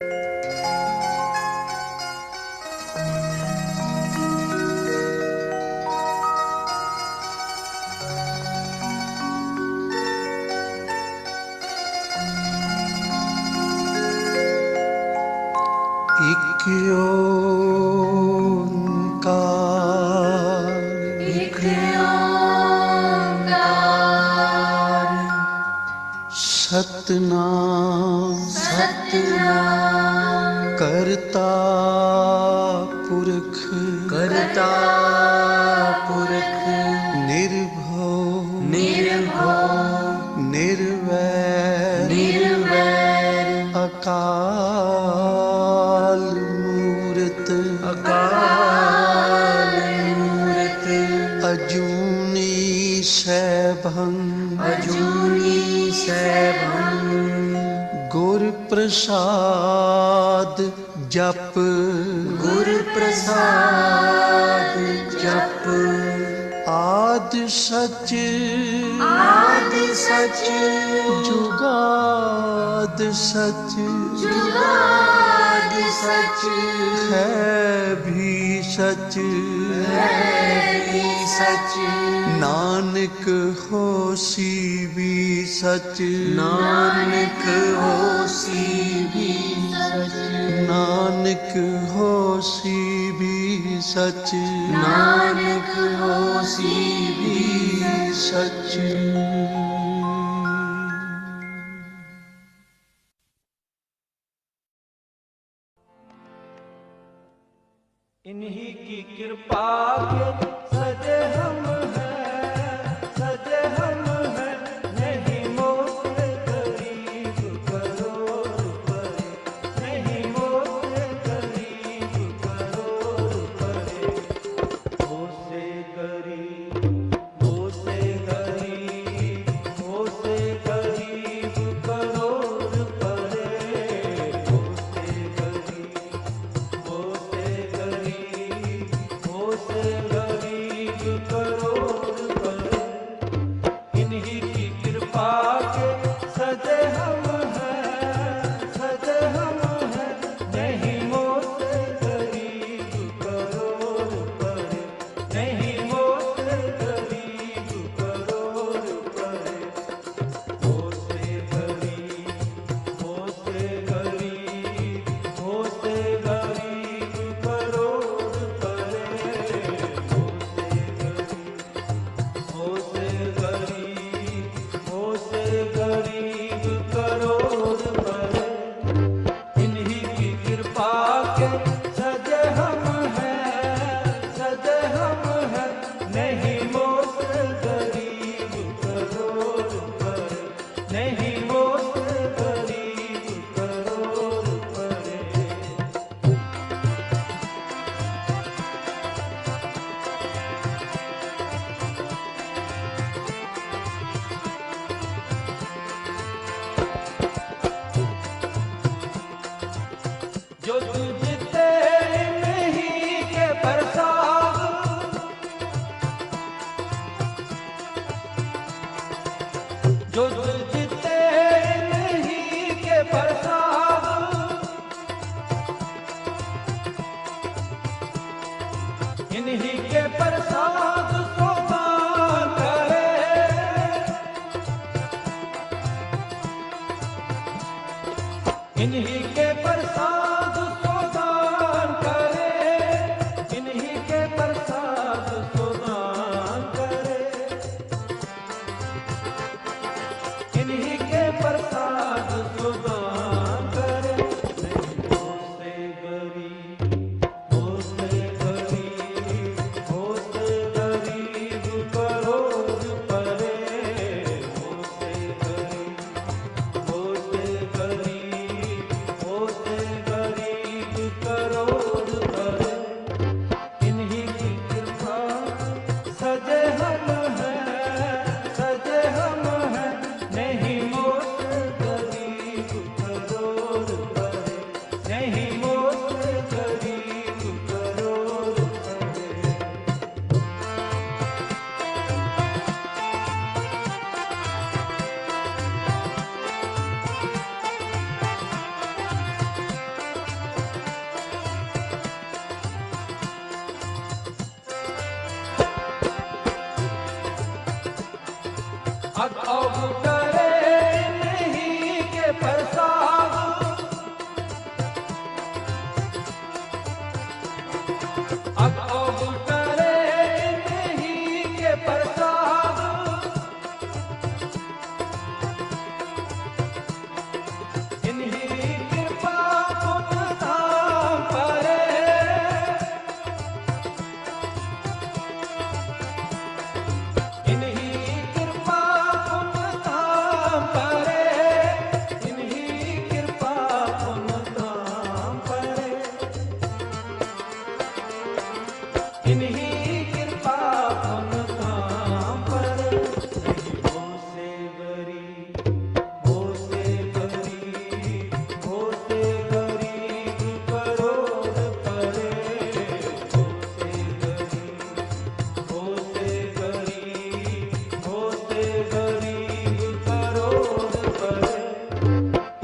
एक ओंकार, एक ओंकार, सतनाम सतनाम, करता पुरख, करता पुरख, निर्भव निर्भव, निर्वैर निर्वैर, अकाल मूरत, अकाल मूरत, अजूनी सैभं, अजूनी सैभं, गुर प्रसाद जप, गुर प्रसाद जप, आद सच आद सच, जुगाद सच, जुगाद सच, है भी सच, है भी सच, नानक होसी भी सच, नानक होसी भी सच, नानक होसी भी सच, नानक होसी भी सच। इन्हीं की कृपा के सजे हम हैं, सजे हम हैं, नहीं मोल गरीब करोड़ परे, नहीं मोल गरीब करोड़ परे, हो से गरीब, हो से गरीब, हो से गरीब करोड़ परे, हो से गरीब, हो से गरीब, हो से गरीब करोड़ परे, इन्हीं की कृपा के सजे हम हैं, सजे हम हैं, नहीं मोल गरीब करोड़ परे, नहीं मोल गरीब करोड़ परे, हो से गरीब, हो से गरीब, हो से गरीब करोड़ परे, हो से गरीब, हो से गरीब, हो से गरीब करोड़ परे, इन्हीं की कृपा के सजे हम हैं, सजे हम हैं, नहीं मोल गरीब करोड़ परे, नहीं मोल गरीब करोड़ परे। जो तुझते नहीं के प्रसाद, जो तुझते नहीं के प्रसाद, इन्हीं के प्रसाद सोगान करे, इन्हीं के प्रसाद सोगान करे, इन्हीं के प्रसाद सोगान करे, इन्हीं के प्रसाद सोगान करे, नहीं हो से गरीब, हो से गरीब, हो अग करे नहीं के प्रसाद, अग करे नहीं के प्रसाद, इन्हीं कृपा पुण्य धाम परे, इन्हीं कृपा पुण्य धाम परे, इन्हीं कृपा पुण्य धाम परे, इन्हीं कृपा पुण्य धाम परे। हो से गरीब, हो से गरीब करोड़ परे, हो से गरीब, हो से गरीब, हो से गरीब करोड़ परे,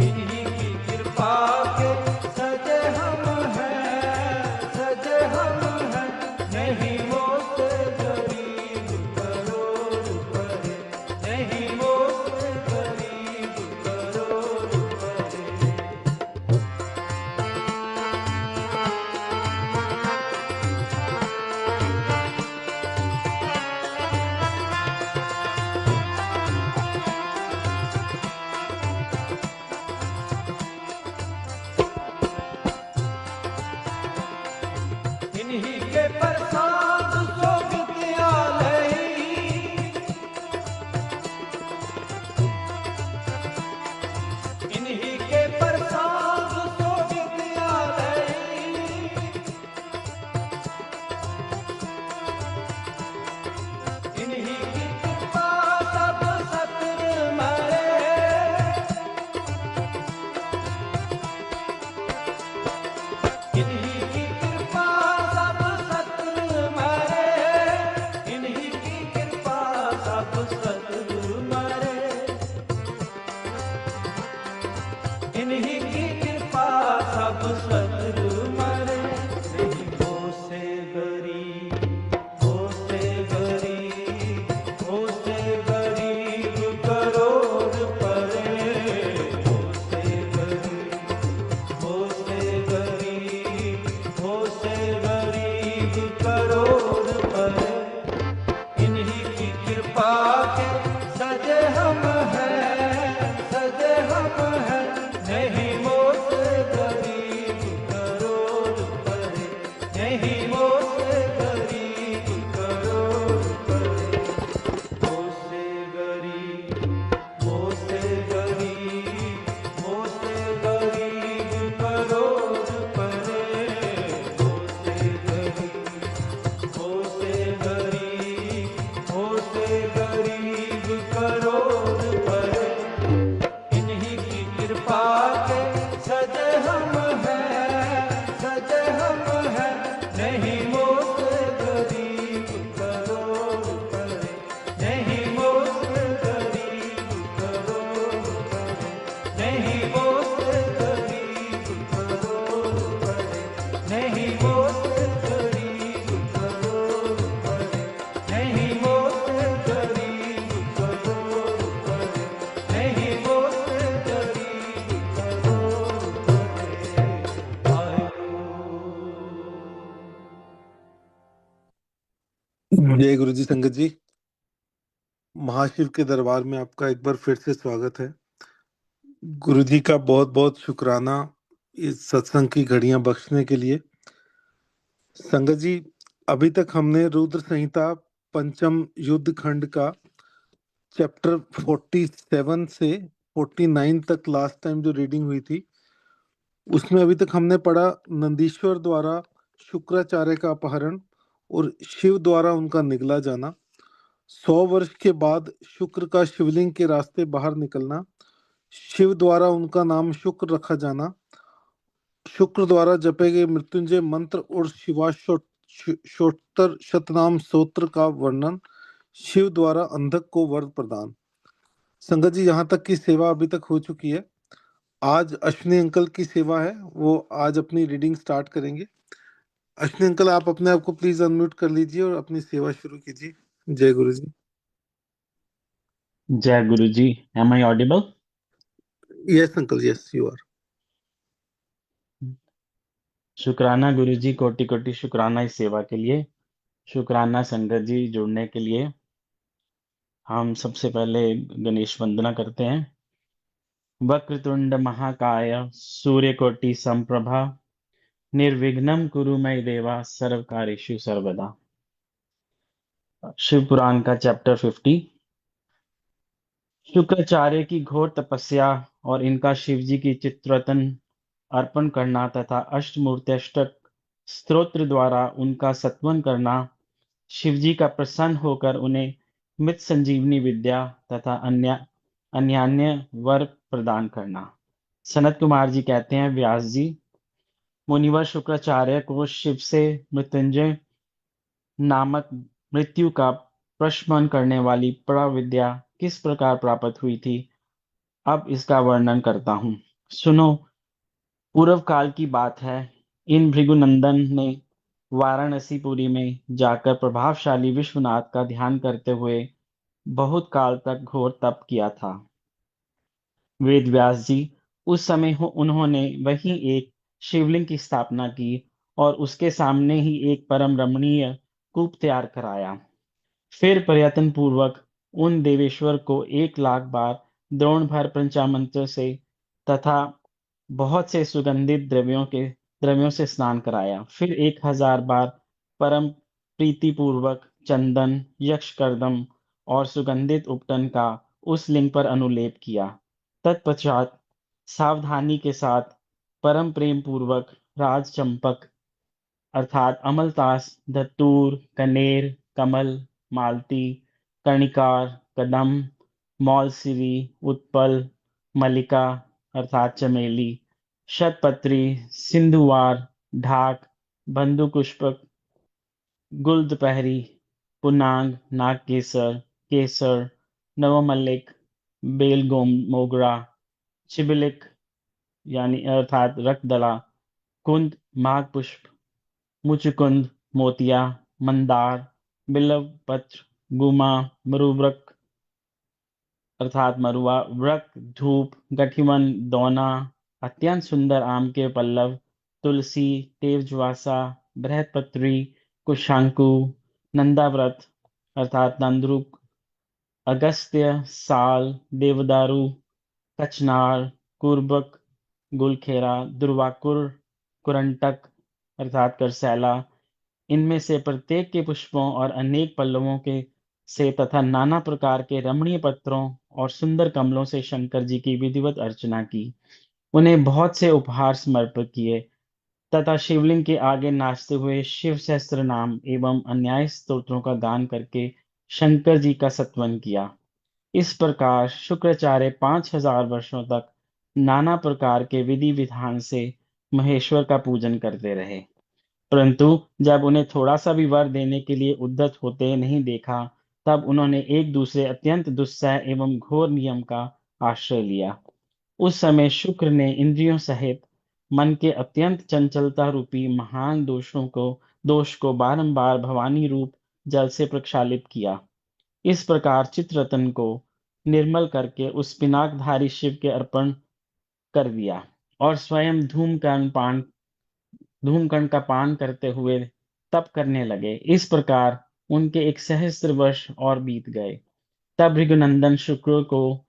इन्हीं की कृपा के सजे हम हैं, सजे हम हैं, नहीं वो से गरीब करोड़ परे, नहीं वो से गरीब करोड़ परे। इन्हीं के प्रसाद सो विद्यालय, इन्हीं के प्रसाद सो विद्यालय, इन्हीं की कृपा सब सत्र मरे, इन्हीं की कृपा सब सत्र मरे, इन्हीं की कृपा सब सत्र मरे, इन्हीं की कृपा सब सत्र मरे, नहीं हो से गरीब, हो से गरीब, हो से गरीब करोड़ परे, हो से गरीब, हो से गरीब, हो से गरीब करोड़ परे, इन्हीं की कृपा के सजे हम हैं, सजे हम हैं, नहीं वो से गरीब करोड़ परे, नहीं वो से गरीब करोड़ परे, हो से गरीब, हो से गरीब, हो से गरीब करोड़ परे, हो से गरीब, हो से गरीब, हो से गरीब करोड़ परे, इन्हीं की कृपा के सजे हम हैं, सजे हम हैं, नहीं वो से गरीब करोड़ परे, नहीं वो से गरीब करोड़ परे, नहीं वो से गरीब करोड़ परे, नहीं वो से गरीब करोड़ परे, नहीं वो से गरीब करोड़ परे, नहीं वो से गरीब करोड़ परे। जय गुरु जी। संगत जी, महाशिव के दरबार में आपका एक बार फिर से स्वागत है। गुरु जी का बहुत बहुत शुक्राना इस सत्संग की घड़ियां बख्शने के लिए। संगत जी, अभी तक हमने रुद्र संहिता पंचम युद्ध खंड का चैप्टर 47 से 49 तक लास्ट टाइम जो रीडिंग हुई थी, उसमें अभी तक हमने पढ़ा नंदीश्वर द्वारा शुक्राचार्य का अपहरण और शिव द्वारा उनका निगला जाना, 100 वर्ष के बाद शुक्र का शिवलिंग के रास्ते बाहर निकलना, शिव द्वारा उनका नाम शुक्र रखा जाना, शुक्र द्वारा जपे गए मृत्युंजय मंत्र और शिवाष्टोत्तर शतनाम स्तोत्र का वर्णन, शिव द्वारा अंधक को वर प्रदान। संगत जी, यहाँ तक की सेवा अभी तक हो चुकी है। आज अश्विनी अंकल की सेवा है, वो आज अपनी रीडिंग स्टार्ट करेंगे। अश्विनी अंकल, आप अपने आप को प्लीज अनम्यूट कर लीजिए और अपनी सेवा शुरू कीजिए। जय गुरु जी। जय Guru ji. Am I audible? Yes, uncle. Yes, you are. शुक्राना गुरु जी, कोटि कोटि शुक्राना इस सेवा के लिए। शुक्राना संगत जी जुड़ने के लिए। हम सबसे पहले गणेश वंदना करते हैं। वक्रतुंड महाकाय सूर्यकोटि समप्रभा निर्विघ्नं कुरु मई देवा सर्व कार्येषु सर्वदा। शिव पुराण का चैप्टर 50। शुक्राचार्य की घोर तपस्या और इनका शिवजी की चित्रतन अर्पण करना तथा अष्टमूर्त्यष्टक स्तोत्र द्वारा उनका सत्वन करना, शिवजी का प्रसन्न होकर उन्हें मृत संजीवनी विद्या तथा अन्यान्य वर प्रदान करना। सनत कुमार जी कहते हैं, व्यास जी, मुनिवर शुक्राचार्य को शिव से मृत्युंजय नामक मृत्यु का प्रशमन करने वाली पराविद्या किस प्रकार प्राप्त हुई थी, अब इसका वर्णन करता हूँ। सुनो। पूर्व काल की बात है। इन भृगुनंदन ने वाराणसीपुरी में जाकर प्रभावशाली विश्वनाथ का ध्यान करते हुए बहुत काल तक घोर तप किया था। वेद व्यास जी, उस समय उन्होंने वहीं एक शिवलिंग की स्थापना की और उसके सामने ही एक परम रमणीय कूप तैयार कराया। फिर प्रयत्न पूर्वक उन देवेश्वर को 1,00,000 बार द्रोण भर पंचामृत से तथा बहुत से सुगंधित द्रव्यों से स्नान कराया। फिर 1,000 बार परम प्रीतिपूर्वक चंदन, यक्षकर्दम और सुगंधित उपटन का उस लिंग पर अनुलेप किया। तत्पश्चात सावधानी के साथ परम प्रेम पूर्वक राज चंपक अर्थात अमलतास, धतूर, कनेर, कमल, मालती, कर्णिकार, कदम्ब, मौलसिरी, उत्पल, मल्लिका अर्थात चमेली, शतपत्री, सिंधुवार, ढाक, बंधुपुष्पक, गुलदपहरी, पुनांग, नागकेसर, केसर, नवमल्लिक, मोगरा, चिबिलिक यानी अर्थात रक्तदला, कुंद, माघ मुचुकुंद, मोतिया, मंदार, बिल्व पत्र, गुमा, मरुवृक अर्थात मरुआ, वृक, धूप, गठिमन, दौना, अत्यंत सुंदर आम के पल्लव, तुलसी, तेवजवासा, बृहत्पत्री, कुशांकु, नंदाव्रत अर्थात नंदरुक, अगस्त्य, साल, देवदारू, कचनार, कुर्बक, गुलखेरा, दुर्वाकुर, कुरंटक अर्थात करसैला, इनमें से प्रत्येक के पुष्पों और अनेक पल्लवों के से तथा नाना प्रकार के रमणीय पत्रों और सुंदर कमलों से शंकर जी की विधिवत अर्चना की। उन्हें बहुत से उपहार समर्पित किए तथा शिवलिंग के आगे नाचते हुए शिव सहस्त्र नाम एवं अन्याय स्तोत्रों का गान करके शंकर जी का सत्वन किया। इस प्रकार शुक्राचार्य 5,000 वर्षों तक नाना प्रकार के विधि विधान से महेश्वर का पूजन करते रहे, परंतु जब उन्हें थोड़ा सा भी वर देने के लिए उद्यत होते नहीं देखा, तब उन्होंने एक दूसरे अत्यंत दुस्सह एवं घोर नियम का आश्रय लिया। उस समय शुक्र ने इंद्रियों सहित मन के अत्यंत चंचलता रूपी महान दोष को बारंबार भवानी रूप जल से प्रक्षालित किया। इस प्रकार चित्ररतन को निर्मल करके उस पिनाकधारी शिव के अर्पण कर दिया और स्वयं धूमकण का पान करते हुए तप करने लगे। इस प्रकार उनके 1 सहस्त्र वर्ष और बीत गए। तब भृगुनंदन शुक्र को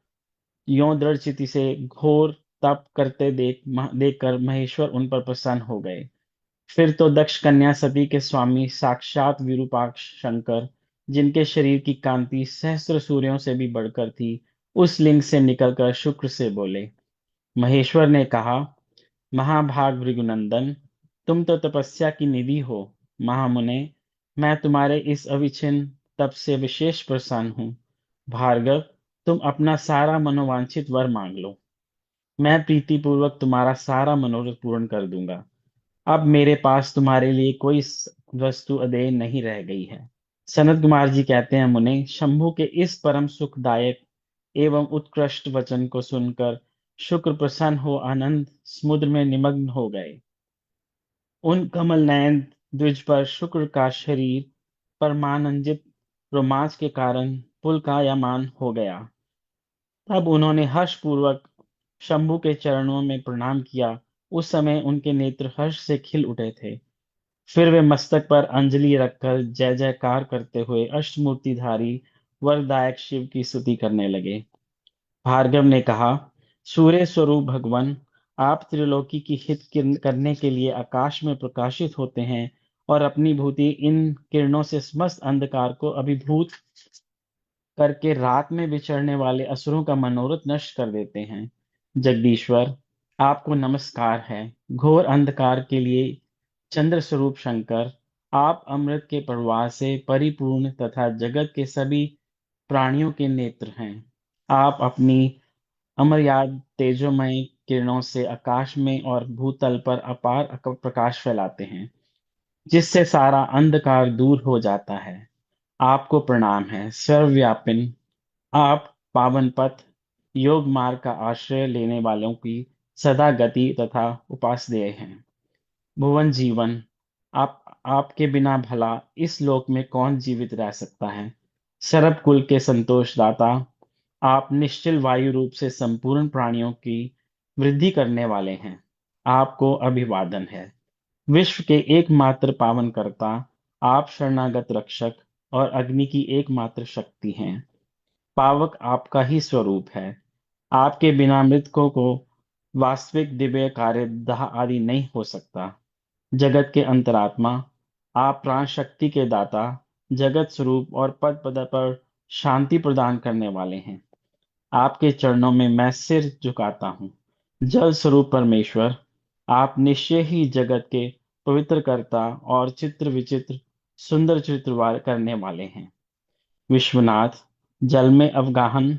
यों दृढ़ चित्त से घोर तप करते देखकर महेश्वर उन पर प्रसन्न हो गए। फिर तो दक्ष कन्या सती के स्वामी साक्षात विरूपाक्ष शंकर, जिनके शरीर की कांति सहस्त्र सूर्यों से भी बढ़कर थी, उस लिंग से निकलकर शुक्र से बोले। महेश्वर ने कहा, महाभाग भृगुनंदन, तुम तो तपस्या की निधि हो। महामुने, मैं तुम्हारे इस अविच्छिन्न तप से विशेष प्रसन्न हूँ। भार्गव, तुम अपना सारा मनोवांछित वर मांग लो, मैं प्रीतिपूर्वक तुम्हारा सारा मनोरथ पूर्ण कर दूंगा। अब मेरे पास तुम्हारे लिए कोई वस्तु अदेय नहीं रह गई है। सनत कुमार जी कहते हैं, मुने, शंभु के इस परम सुखदायक एवं उत्कृष्ट वचन को सुनकर शुक्र प्रसन्न हो आनंद समुद्र में निमग्न हो गए। उन कमल नयन द्विज पर शुक्र का शरीर परमानंदित रोमांच के कारण पुलकायमान हो गया। तब उन्होंने हर्षपूर्वक शंभु के चरणों में प्रणाम किया। उस समय उनके नेत्र हर्ष से खिल उठे थे। फिर वे मस्तक पर अंजलि रखकर जय जयकार करते हुए अष्टमूर्तिधारी वरदायक शिव की स्तुति करने लगे। भार्गव ने कहा, सूर्य स्वरूप भगवान, आप त्रिलोकी की करने के लिए आकाश में प्रकाशित होते हैं और अपनी भूति इन किरणों से समस्त अंधकार को अभिभूत करके रात में विचरने वाले असुरों का मनोरथ नष्ट कर देते हैं। जगदीश्वर, आपको नमस्कार है। घोर अंधकार के लिए चंद्र स्वरूप शंकर, आप अमृत के प्रवाह से परिपूर्ण तथा जगत के सभी प्राणियों के नेत्र हैं। आप अपनी अमर्याद तेजोमय किरणों से आकाश में और भूतल पर अपार प्रकाश फैलाते हैं, जिससे सारा अंधकार दूर हो जाता है। आपको प्रणाम है। सर्वव्यापिन, आप पावन पथ योग मार्ग का आश्रय लेने वालों की सदा गति तथा उपासदेय हैं। भुवन जीवन, आपके बिना भला इस लोक में कौन जीवित रह सकता है। सरब कुल के संतोषदाता, आप निश्चल वायु रूप से संपूर्ण प्राणियों की वृद्धि करने वाले हैं। आपको अभिवादन है। विश्व के एकमात्र पावन कर्ता, आप शरणागत रक्षक और अग्नि की एकमात्र शक्ति हैं। पावक आपका ही स्वरूप है। आपके बिना मृतकों को वास्तविक दिव्य कार्य दाह आदि नहीं हो सकता। जगत के अंतरात्मा, आप प्राण शक्ति के दाता, जगत स्वरूप और पद पद पर शांति प्रदान करने वाले हैं। आपके चरणों में मैं सिर झुकाता हूँ। जल स्वरूप परमेश्वर, आप निश्चय ही जगत के पवित्र कर्ता और चित्र विचित्र सुंदर चित्रवार करने वाले हैं। विश्वनाथ, जल में अवगाहन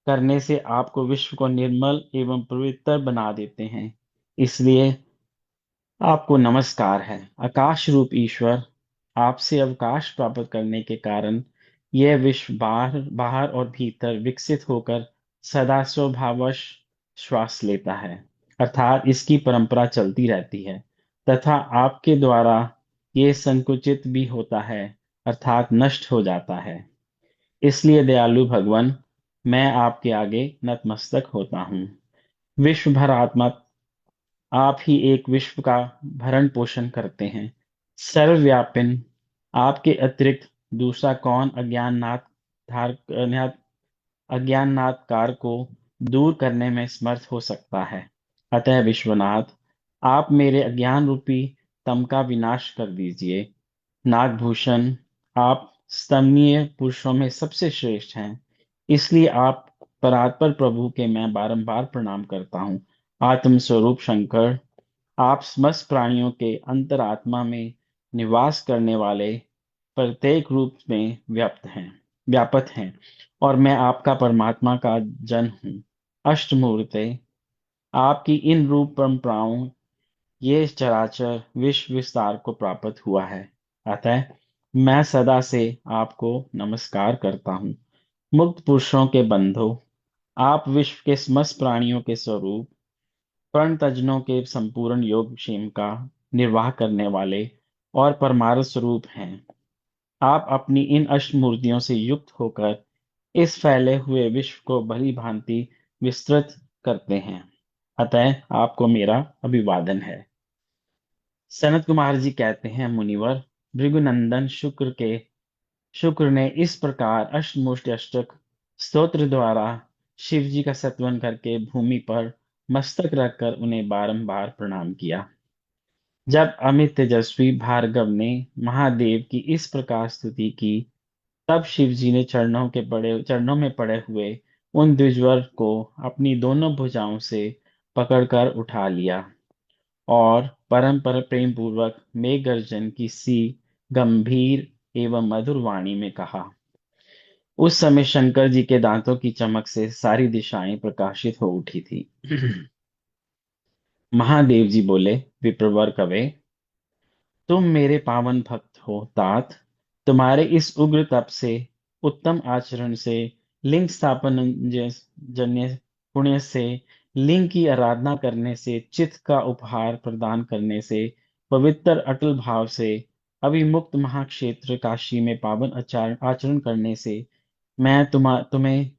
करने से आपको विश्व को निर्मल एवं पवित्र बना देते हैं, इसलिए आपको नमस्कार है। आकाश रूप ईश्वर, आपसे अवकाश प्राप्त करने के कारण यह विश्व बाहर बाहर और भीतर विकसित होकर सदा स्वभावश श्वास लेता है, अर्थात इसकी परंपरा चलती रहती है, तथा आपके द्वारा ये संकुचित भी होता है, अर्थात नष्ट हो जाता है। इसलिए दयालु भगवान, मैं आपके आगे नतमस्तक होता हूँ। विश्व भर आत्मा, आप ही एक विश्व का भरण पोषण करते हैं। सर्वव्यापिन, आपके अतिरिक्त दूसरा कौन अज्ञाननाथ को दूर करने में समर्थ हो सकता है। अतः विश्वनाथ, आप मेरे अज्ञान रूपी तम का विनाश कर दीजिए। नागभूषण, आप स्तम्भनीय पुरुषों में सबसे श्रेष्ठ हैं, इसलिए आप परात्पर प्रभु के मैं बारंबार प्रणाम करता हूँ। आत्म स्वरूप शंकर, आप समस्त प्राणियों के अंतरात्मा में निवास करने वाले प्रत्येक रूप में व्यापक हैं और मैं आपका परमात्मा का जन हूँ। अष्टमूर्ते, आपकी इन रूप परंपराओं ये चराचर विश्व विस्तार को प्राप्त हुआ है, अतः मैं सदा से आपको नमस्कार करता हूँ। मुक्त पुरुषों के बंधु, आप विश्व के समस्त प्राणियों के स्वरूप पर्ण तज्जनों के संपूर्ण योग क्षेम का निर्वाह करने वाले और परमार्थ स्वरूप हैं। आप अपनी इन अष्टमूर्तियों से युक्त होकर इस फैले हुए विश्व को भली भांति विस्तृत करते हैं, अतः आपको मेरा अभिवादन है। सनत कुमार जी कहते हैं, मुनिवर, भृगुनंदन शुक्र ने इस प्रकार अष्टमुष्टि अष्टक स्तोत्र द्वारा शिव जी का सत्वन करके भूमि पर मस्तक रखकर उन्हें बारंबार प्रणाम किया। जब अमित तेजस्वी भार्गव ने महादेव की इस प्रकार स्तुति की, तब शिव जी ने चरणों में पड़े हुए उन द्विजवर को अपनी दोनों भुजाओं से पकड़कर उठा लिया और परम प्रेम पूर्वक मेघ गर्जन की सी गंभीर एवं मधुर वाणी में कहा। उस समय शंकर जी के दांतों की चमक से सारी दिशाएं प्रकाशित हो उठी थी। महादेव जी बोले, विप्रवर कवे, तुम मेरे पावन भक्त हो तात। तुम्हारे इस उग्र तप से, उत्तम आचरण से, लिंग स्थापन जन्य पुण्य से, लिंग की आराधना करने से, चित्त का उपहार प्रदान करने से, पवित्र अटल भाव से, अभिमुक्त महाक्षेत्र काशी में पावन आचरण करने से मैं तुम्हें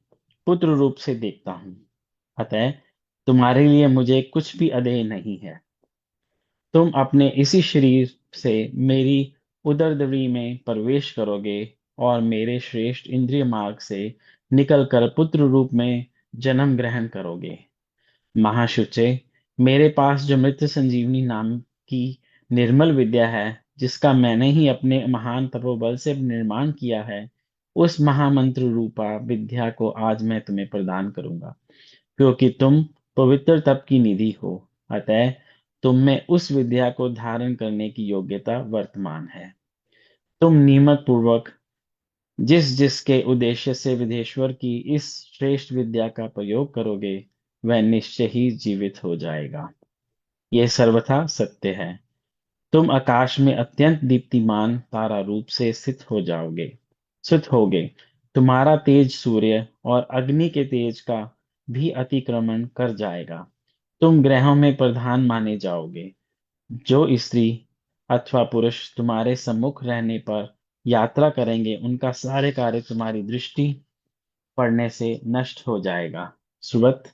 पुत्र रूप से देखता हूँ। अतः तुम्हारे लिए मुझे कुछ भी अदेय नहीं है। तुम अपने इसी शरीर से मेरी उदरदरी में प्रवेश करोगे और मेरे श्रेष्ठ इंद्रिय मार्ग से निकलकर पुत्र रूप में जन्म ग्रहण करोगे। महाशुचे, मेरे पास जो मृत्यु संजीवनी नाम की निर्मल विद्या है, जिसका मैंने ही अपने महान तपोबल से निर्माण किया है, उस महामंत्र रूपा विद्या को आज मैं तुम्हें प्रदान करूंगा, क्योंकि तुम पवित्र तप की निधि हो। अतः तुम में उस विद्या को धारण करने की योग्यता वर्तमान है। तुम नियमित पूर्वक जिस जिसके उद्देश्य से विदेश्वर की इस श्रेष्ठ विद्या का प्रयोग करोगे, वह निश्चय ही जीवित हो जाएगा। यह सर्वथा सत्य है। तुम आकाश में अत्यंत दीप्तिमान तारा रूप से स्थित होगे। तुम्हारा तेज सूर्य और अग्नि के तेज का भी अतिक्रमण कर जाएगा। तुम ग्रहों में प्रधान माने जाओगे। जो स्त्री अथवा पुरुष तुम्हारे सम्मुख रहने पर यात्रा करेंगे, उनका सारे कार्य तुम्हारी दृष्टि पड़ने से नष्ट हो जाएगा। सुबत,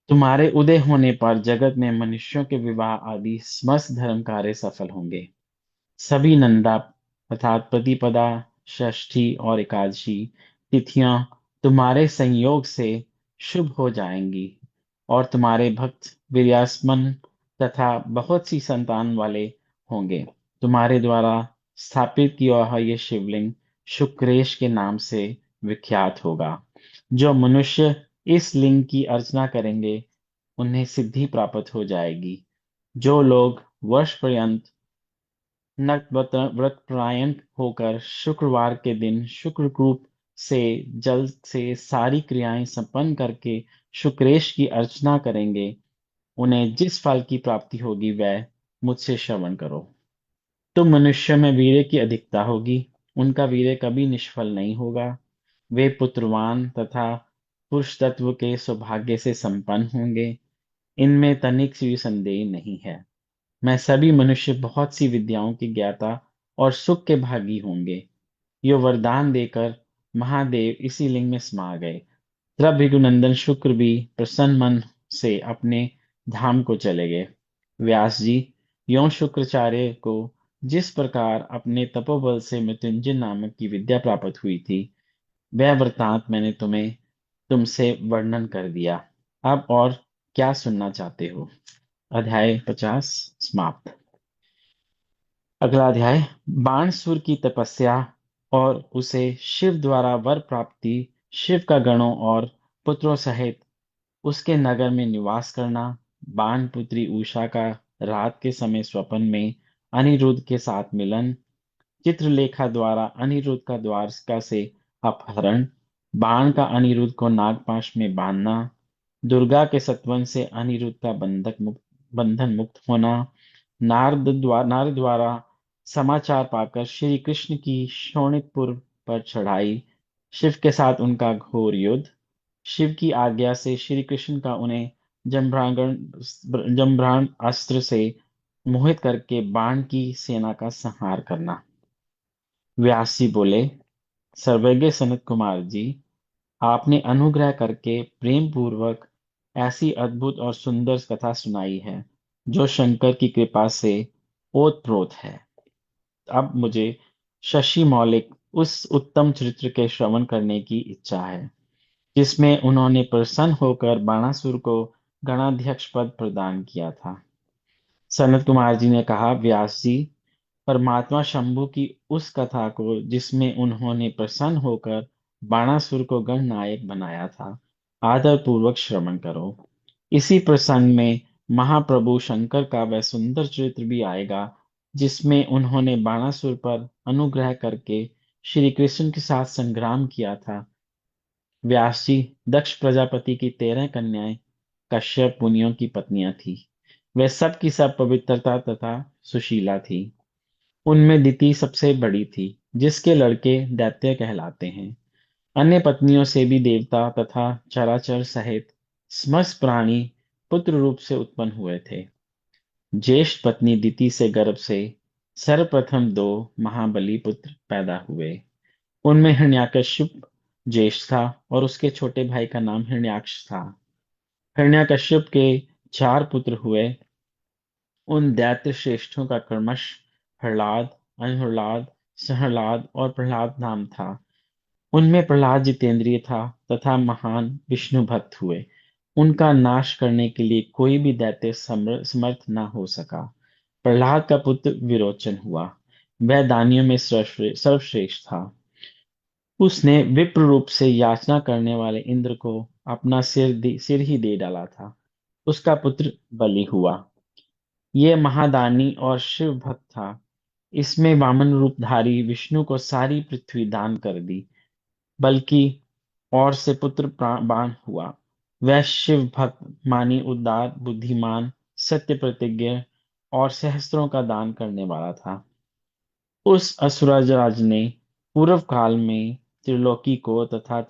तुम्हारे उदय होने पर जगत में मनुष्यों के विवाह आदि समस्त धर्म कार्य सफल होंगे। सभी नंदा अर्थात प्रतिपदा, षष्ठी और एकादशी तिथियां तुम्हारे संयोग से शुभ हो जाएंगी और तुम्हारे भक्त वीर्यास्मन तथा बहुत सी संतान वाले होंगे। तुम्हारे द्वारा स्थापित किया हुआ यह शिवलिंग शुक्रेश के नाम से विख्यात होगा। जो मनुष्य इस लिंग की अर्चना करेंगे, उन्हें सिद्धि प्राप्त हो जाएगी। जो लोग वर्ष पर्यंत व्रतपरायण होकर शुक्रवार के दिन शुक्रकूप से जल से सारी क्रियाएं संपन्न करके शुक्रेश की अर्चना करेंगे, उन्हें जिस फल की प्राप्ति होगी वह मुझसे श्रवण करो। तुम मनुष्य में वीर्य की अधिकता होगी, उनका वीर्य कभी निष्फल नहीं होगा। वे पुत्रवान तथा पुरुष तत्व के सौभाग्य से संपन्न होंगे, इनमें तनिक सी भी संदेह नहीं है। मैं सभी मनुष्य बहुत सी विद्याओं के ज्ञाता और सुख के भागी होंगे। यो वरदान देकर महादेव इसी लिंग में समा गए। तब भृगुनंदन शुक्र भी प्रसन्न मन से अपने धाम को चले गए। व्यास जी, यों शुक्राचार्य को जिस प्रकार अपने तपोबल से मृत्युंजय नामक की विद्या प्राप्त हुई थी, वह वृतांत मैंने तुमसे वर्णन कर दिया। अब और क्या सुनना चाहते हो? अध्याय 50 समाप्त। अगला अध्याय, बाणसुर की तपस्या और उसे शिव द्वारा वर प्राप्ति, शिव का गणों और पुत्रों सहित उसके नगर में निवास करना, बाण पुत्री उषा का रात के समय स्वप्न में अनिरुद्ध के साथ मिलन, चित्रलेखा द्वारा अनिरुद्ध का द्वारका से अपहरण, बाण का अनिरुद्ध को नागपाश में बांधना, दुर्गा के सत्वन से अनिरुद्ध का बंधन मुक्त होना, नारद द्वारा समाचार पाकर श्री कृष्ण की शोणितपुर पर चढ़ाई, शिव के साथ उनका घोर युद्ध, शिव की आज्ञा से श्री कृष्ण का उन्हें जम्भ्राण अस्त्र से मोहित करके बाण की सेना का संहार करना। व्यास जी बोले, सर्वज्ञ सनत कुमार जी, आपने अनुग्रह करके प्रेम पूर्वक ऐसी अद्भुत और सुंदर कथा सुनाई है, जो शंकर की कृपा से ओतप्रोत है। अब मुझे शशि मौलिक उस उत्तम चरित्र के श्रवण करने की इच्छा है, जिसमें उन्होंने प्रसन्न होकर बाणासुर को गणाध्यक्ष पद प्रदान किया था। सनत कुमार जी ने कहा, व्यास जी, परमात्मा शंभु की उस कथा को जिसमें उन्होंने प्रसन्न होकर बाणासुर को गणनायक बनाया था, आदर पूर्वक श्रवण करो। इसी प्रसंग में महाप्रभु शंकर का वह सुंदर चरित्र भी आएगा, जिसमें उन्होंने बाणासुर पर अनुग्रह करके श्री कृष्ण के साथ संग्राम किया था। व्यास जी, दक्ष प्रजापति की 13 कन्याएं कश्यप मुनियों की पत्नियां थी। वे सब की सब पवित्रता तथा सुशीला थी। उनमें दिति सबसे बड़ी थी, जिसके लड़के दैत्य कहलाते हैं। अन्य पत्नियों से भी देवता तथा चराचर सहित समस्त प्राणी पुत्र रूप से उत्पन्न हुए थे। ज्येष्ठ पत्नी दिति से गर्भ से सर्वप्रथम 2 महाबली पुत्र पैदा हुए। उनमें हिरण्यकश्यप ज्येष्ठ था और उसके छोटे भाई का नाम हिरण्याक्ष था। हिरण्यकश्यप के 4 पुत्र हुए। उन दैत्य श्रेष्ठों का क्रमश प्रहलाद, अनहरलाद, सहरलाद और प्रहलाद नाम था। उनमें प्रहलाद जितेंद्रिय था तथा महान विष्णु भक्त हुए। उनका नाश करने के लिए कोई भी दैत्य समर्थ न हो सका। प्रहलाद का पुत्र विरोचन हुआ। वह दानियों में सर्वश्रेष्ठ था। उसने विप्र रूप से याचना करने वाले इंद्र को अपना सिर ही दे डाला था। उसका पुत्र बलि हुआ। ये महादानी और शिव भक्त था। इसमें वामन रूपधारी विष्णु को सारी पृथ्वी दान कर दी। बल्कि और से पुत्र बाण हुआ। वह शिव भक्त, मानी, उदार, बुद्धिमान, सत्य प्रतिज्ञ और सहस्त्रों का दान करने वाला था। उस असुरराज ने पूर्व काल में त्रिलोकी को तथा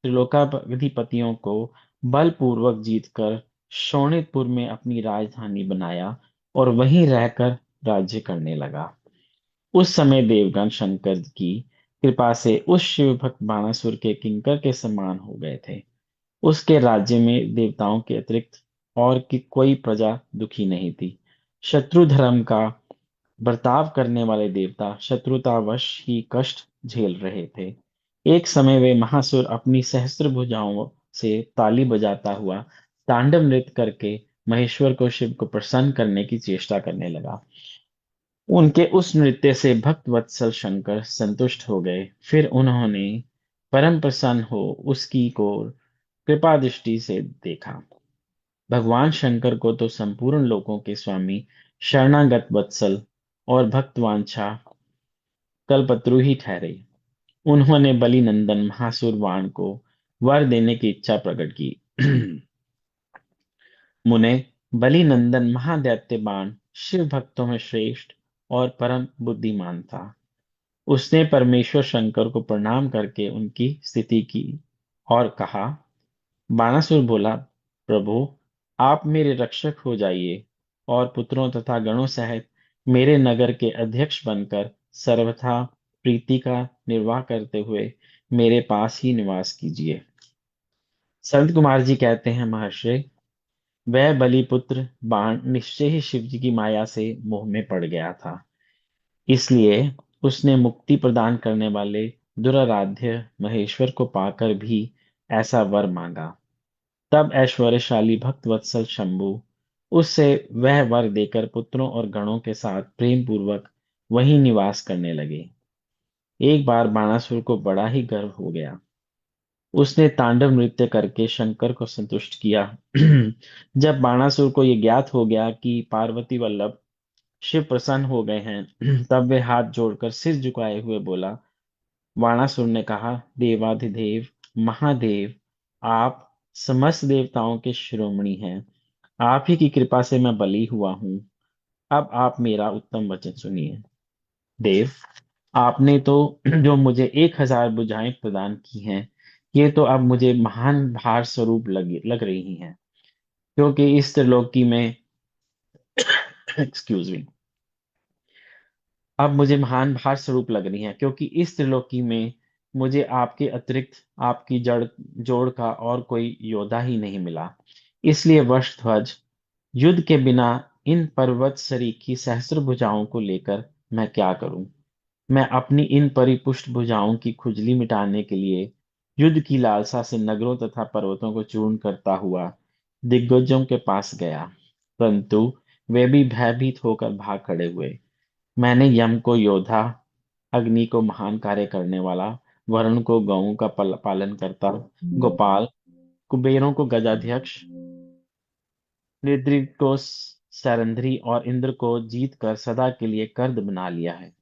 त्रिलोकाधिपतियों को बलपूर्वक जीतकर शोणितपुर में अपनी राजधानी बनाया और वहीं रहकर राज्य करने लगा। उस समय देवगण शंकर की कृपा से उस शिव भक्त बाणासुर के किंकर के समान हो गए थे। उसके राज्य में देवताओं के अतिरिक्त और की कोई प्रजा दुखी नहीं थी। शत्रु धर्म का बर्ताव करने वाले देवता शत्रुतावश ही कष्ट झेल रहे थे। एक समय वे महासुर अपनी सहस्त्र भुजाओं से ताली बजाता हुआ तांडव नृत्य करके महेश्वर को, शिव को प्रसन्न करने की चेष्टा करने लगा। उनके उस नृत्य से भक्त वत्सल शंकर संतुष्ट हो गए। फिर उन्होंने परम प्रसन्न हो उसकी को कृपा दृष्टि से देखा। भगवान शंकर को तो संपूर्ण लोकों के स्वामी, शरणागत वत्सल और भक्तवांछा कल्पत्रु ही ठहरे। उन्होंने बलि नंदन महासुर वाण को वर देने की इच्छा प्रकट की। मुने, बलि नंदन महादैत्य बाण शिव भक्तों में श्रेष्ठ और परम बुद्धिमान था। उसने परमेश्वर शंकर को प्रणाम करके उनकी स्थिति की और कहा। बाणासुर बोला, प्रभु, आप मेरे रक्षक हो जाइए और पुत्रों तथा गणों सहित मेरे नगर के अध्यक्ष बनकर सर्वथा प्रीति का निर्वाह करते हुए मेरे पास ही निवास कीजिए। संत कुमार जी कहते हैं, महर्षि, वह बलिपुत्र बाण निश्चय ही शिव जी की माया से मोह में पड़ गया था। इसलिए उसने मुक्ति प्रदान करने वाले दुराराध्य महेश्वर को पाकर भी ऐसा वर मांगा। तब ऐश्वर्यशाली भक्त वत्सल शंभु उससे वह वर देकर पुत्रों और गणों के साथ प्रेम पूर्वक वहीं निवास करने लगे। एक बार बाणासुर को बड़ा ही गर्व हो गया। उसने तांडव नृत्य करके शंकर को संतुष्ट किया। जब बाणासुर को यह ज्ञात हो गया कि पार्वती वल्लभ शिव प्रसन्न हो गए हैं, तब वे हाथ जोड़कर सिर झुकाए हुए बोला। बाणासुर ने कहा, देवाधिदेव महादेव, आप समस्त देवताओं के शिरोमणि हैं। आप ही की कृपा से मैं बलि हुआ हूं। अब आप मेरा उत्तम वचन सुनिए। देव, आपने तो जो मुझे 1000 भुजाएं प्रदान की हैं, ये तो अब मुझे महान भार स्वरूप लग रही हैं, क्योंकि इस त्रिलोकी में एक्सक्यूज मी अब मुझे महान भार स्वरूप लग रही हैं, क्योंकि इस त्रिलोकी में मुझे आपके अतिरिक्त आपकी जड़ जोड़ का और कोई योद्धा ही नहीं मिला। इसलिए वशध्वज, युद्ध के बिना इन पर्वत सरीखी सहस्त्र भुजाओं को लेकर मैं क्या करूं? मैं अपनी इन परिपुष्ट भुजाओं की खुजली मिटाने के लिए युद्ध की लालसा से नगरों तथा पर्वतों को चूर्ण करता हुआ दिग्गजों के पास गया, परंतु वे भी भयभीत होकर भाग खड़े हुए। मैंने यम को योद्धा, अग्नि को महान कार्य करने वाला, वरुण को गौओं का पालन करता, गोपाल, कुबेरों को गजाध्यक्ष, निद्रित को सैरंध्री और इंद्र को जीत कर सदा के लिए कर्द बना लिया है।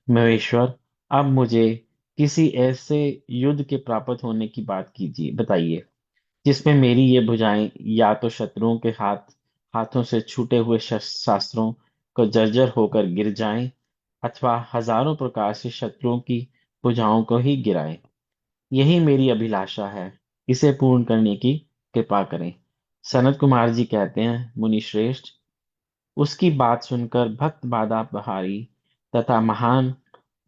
महेश्वर, अब मुझे किसी ऐसे युद्ध के प्राप्त होने की बात कीजिए, बताइए, जिसमें मेरी ये भुजाएं या तो शत्रुओं के हाथों से छूटे हुए शास्त्रों को जर्जर होकर गिर जाएं, अथवा हजारों प्रकार से शत्रुओं की भुजाओं को ही गिराए। यही मेरी अभिलाषा है। इसे पूर्ण करने की कृपा करें। सनत कुमार जी कहते हैं, मुनि श्रेष्ठ, उसकी बात सुनकर भक्त बाधा बहारी तथा महान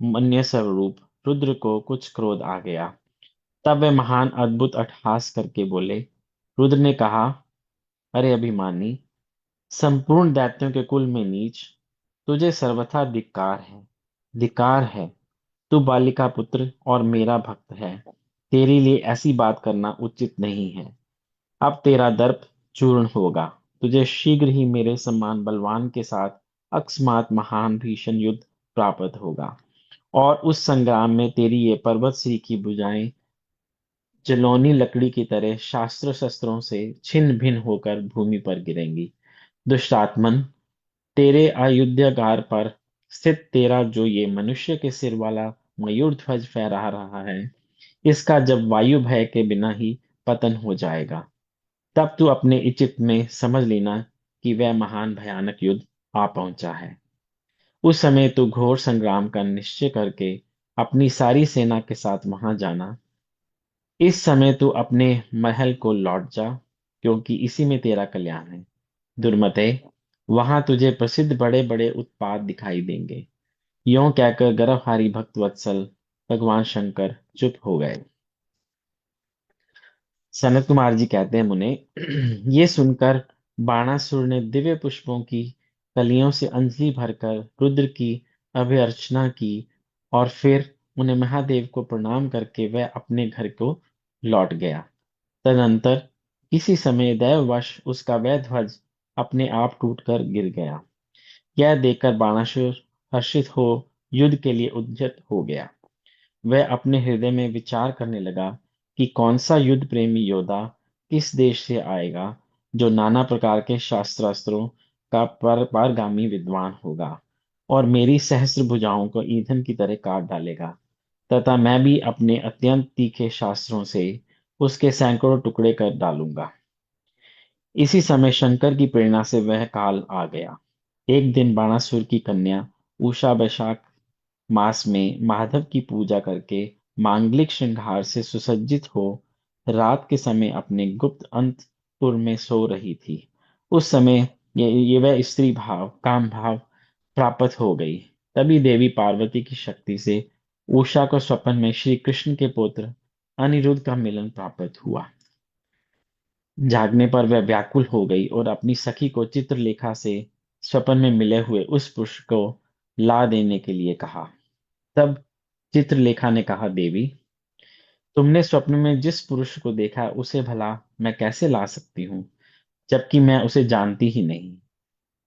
मन्य स्वरूप रुद्र को कुछ क्रोध आ गया। तब वे महान अद्भुत अट्टहास करके बोले। रुद्र ने कहा, अरे अभिमानी, संपूर्ण दैत्यों के कुल में नीच, तुझे सर्वथा धिक्कार है, धिक्कार है। तू बालिका पुत्र और मेरा भक्त है। तेरे लिए ऐसी बात करना उचित नहीं है। अब तेरा दर्प चूर्ण होगा। तुझे शीघ्र ही मेरे समान बलवान के साथ अकस्मात महान भीषण युद्ध प्राप्त होगा, और उस संग्राम में तेरी ये पर्वत सी की भुजाएं जलौनी लकड़ी की तरह शास्त्र शस्त्रों से छिन्न भिन्न होकर भूमि पर गिरेंगी। दुष्टात्मन, तेरे अयोध्यागार पर स्थित तेरा जो ये मनुष्य के सिर वाला मयूर ध्वज फहरा रहा है, इसका जब वायु भय के बिना ही पतन हो जाएगा, तब तू अपने इचित में समझ लेना कि वह महान भयानक युद्ध आ पहुंचा है। उस समय तू घोर संग्राम का निश्चय करके अपनी सारी सेना के साथ वहां जाना। इस समय तू अपने महल को लौट जा, क्योंकि इसी में तेरा कल्याण है। दुर्मते, वहां तुझे प्रसिद्ध बड़े बड़े उत्पात दिखाई देंगे। यों कहकर गर्भहारी भक्त वत्सल भगवान शंकर चुप हो गए। सनत कुमार जी कहते हैं, मुने, ये सुनकर बाणासुर ने दिव्य पुष्पों की कलियों से अंजलि भरकर रुद्र की अभ्यर्चना की, और फिर उन्हें महादेव को प्रणाम करके वह अपने घर को लौट गया। तदंतर किसी समय दैववश उसका वह ध्वज अपने आप टूटकर गिर गया। यह देखकर बाणासुर हर्षित हो युद्ध के लिए उद्यत हो गया। वह अपने हृदय में विचार करने लगा कि कौन सा युद्ध प्रेमी योद्धा किस देश से आएगा, जो नाना प्रकार के शास्त्रास्त्रों का पारगामी विद्वान होगा, और मेरी सहस्त्र भुजाओं को ईंधन की तरह काट डालेगा, तथा मैं भी अपने अत्यंत तीखे शास्त्रों से उसके सैकड़ों टुकड़े कर डालूंगा। इसी समय शंकर की प्रेरणा से वह काल आ गया। एक दिन बाणासुर की कन्या उषा वैशाख मास में माधव की पूजा करके मांगलिक श्रृंगार से सुसज्जित हो रात के समय अपने गुप्त अंतपुर में सो रही थी। उस समय ये वह स्त्री भाव काम भाव प्राप्त हो गई। तभी देवी पार्वती की शक्ति से उषा को स्वप्न में श्री कृष्ण के पुत्र अनिरुद्ध का मिलन प्राप्त हुआ। जागने पर वह व्याकुल हो गई और अपनी सखी को चित्रलेखा से स्वप्न में मिले हुए उस पुरुष को ला देने के लिए कहा। तब चित्रलेखा ने कहा, देवी, तुमने स्वप्न में जिस पुरुष को देखा उसे भला मैं कैसे ला सकती हूँ, जबकि मैं उसे जानती ही नहीं।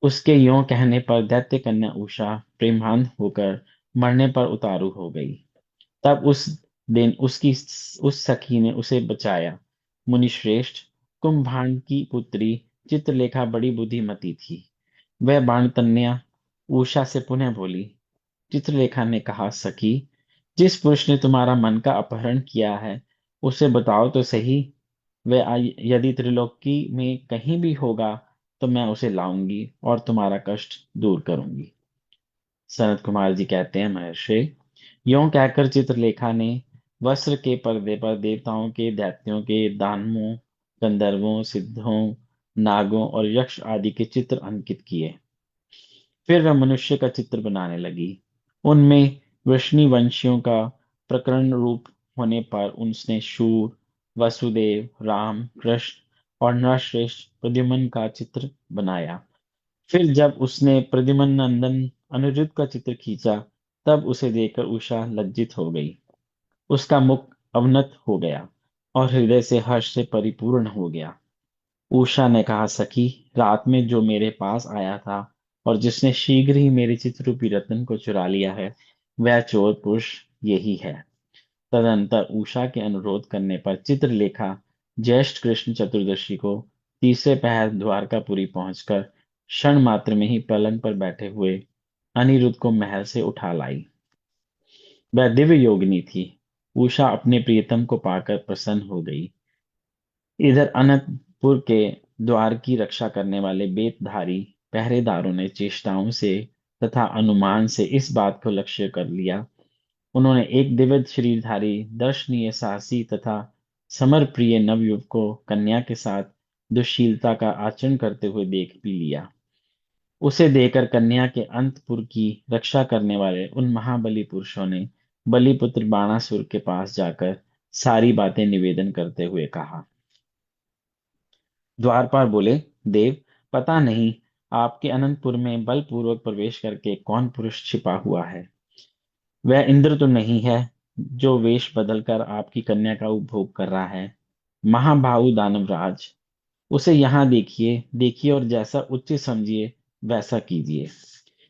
उसके यों कहने पर दैत्य कन्या उषा प्रेमांध होकर मरने पर उतारू हो गई। तब उस दिन उसकी उस सखी ने उसे बचाया। मुनिश्रेष्ठ, कुंभांड की पुत्री चित्रलेखा बड़ी बुद्धिमती थी। वह बाणतन्या उषा से पुनः बोली। चित्रलेखा ने कहा, सखी, जिस पुरुष ने तुम्हारा मन का अपहरण किया है उसे बताओ तो सही। वह यदि त्रिलोकी में कहीं भी होगा तो मैं उसे लाऊंगी और तुम्हारा कष्ट दूर करूंगी। सनत कुमार जी कहते हैं, महर्षि, यों कहकर चित्रलेखा ने वस्त्र के पर्दे पर देवताओं के, दैत्यों के, दानवों, गंधर्वों, सिद्धों, नागों और यक्ष आदि के चित्र अंकित किए। फिर वह मनुष्य का चित्र बनाने लगी। उनमें वृष्णिवंशियों का प्रकरण रूप होने पर उसने शूर, वसुदेव, राम, कृष्ण और नरश्रेष्ठ प्रद्युम्न का चित्र बनाया। फिर जब उसने प्रद्युम्न नंदन अनिरुद्ध का चित्र खींचा, तब उसे देखकर उषा लज्जित हो गई। उसका मुख अवनत हो गया और हृदय से हर्ष से परिपूर्ण हो गया। उषा ने कहा, सखी, रात में जो मेरे पास आया था और जिसने शीघ्र ही मेरे चित्ररूपी रत्न को चुरा लिया है, वह चोर पुरुष यही है। तदंतर उषा के अनुरोध करने पर चित्रलेखा ज्येष्ठ कृष्ण चतुर्दशी को तीसरे पहर द्वारकापुरी पहुंचकर क्षण मात्र में ही पलंग पर बैठे हुए अनिरुद्ध को महल से उठा लाई। वह दिव्य योगिनी थी। उषा अपने प्रियतम को पाकर प्रसन्न हो गई। इधर अनंतपुर के द्वार की रक्षा करने वाले बेतधारी पहरेदारों ने चेष्टाओं से तथा अनुमान से इस बात को लक्ष्य कर लिया। उन्होंने एक दिव्य शरीरधारी, दर्शनीय, साहसी तथा समर प्रिय नवयुवक को कन्या के साथ दुश्शीलता का आचरण करते हुए देख भी लिया। उसे देखकर कन्या के अंतपुर की रक्षा करने वाले उन महाबली पुरुषों ने बलिपुत्र बाणासुर के पास जाकर सारी बातें निवेदन करते हुए कहा। द्वारपाल बोले, देव, पता नहीं आपके अनंतपुर में बलपूर्वक प्रवेश करके कौन पुरुष छिपा हुआ है। वह इंद्र तो नहीं है जो वेश बदलकर आपकी कन्या का उपभोग कर रहा है। महाबाहु दानवराज, उसे यहाँ देखिए देखिए और जैसा उचित समझिए वैसा कीजिए।